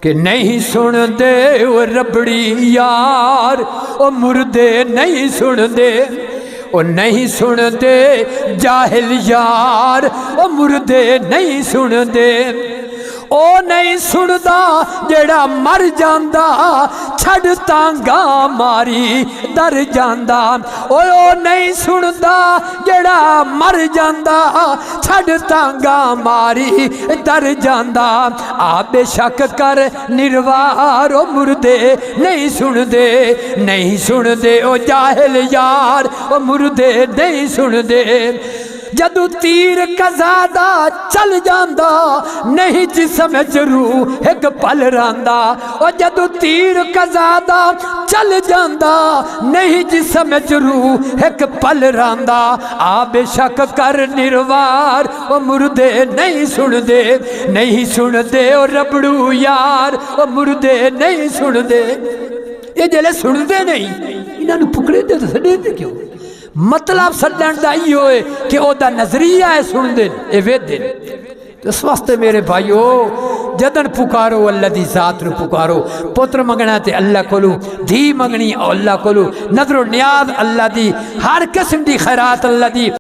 कि नहीं सुनते वो रबड़ी यार, ओ मुर्दे नहीं सुनते, ओ नहीं सुनते जाहिल यार, ओ मुर्दे नहीं सुनते। ओ नहीं सुनदा जेड़ा मर जांदा, छड़ तांगा मारी दर जांदा। ओ नहीं सुनदा जेड़ा मर जांदा, छड़ तांगा मारी दर जांदा। आ बेशक कर निर्वार, ओ मुर्दे नहीं सुनदे, नहीं सुनदे ओ जाहिल यार, ओ मुर्दे नहीं सुनदे। जदू तीर कज़ादा चल जांदा, नहीं जिस्म च रूह एक पल रांदा। ओ जदू तीर कज़ादा चल जांदा, नहीं जिस्म च रूह एक पल रांदा। आ बेशक कर निर्वार, ओ मुर्दे नहीं सुनदे, नहीं सुनदे ओ रबड़ू यार, ओ मुर्दे नहीं सुनदे। ये जेल्लै सुनदे नहीं, इन्हां नूं पुकड़े दे तो छड्डे दे क्यों? मतलब छड्डण दा इहो है कि ओदा नजरिया है सुनदे ए वेदे। इस वास्ते मेरे भाईओ जदन पुकारो अल्लाह दी जात नूं पुकारो। पुत्र मंगना ते अल्लाह कोलू, धी मंगनी अल्लाह कोलू, नजरो न्याज अल्लाह दी, हर किस्म दी खैरात अल्लाह दी।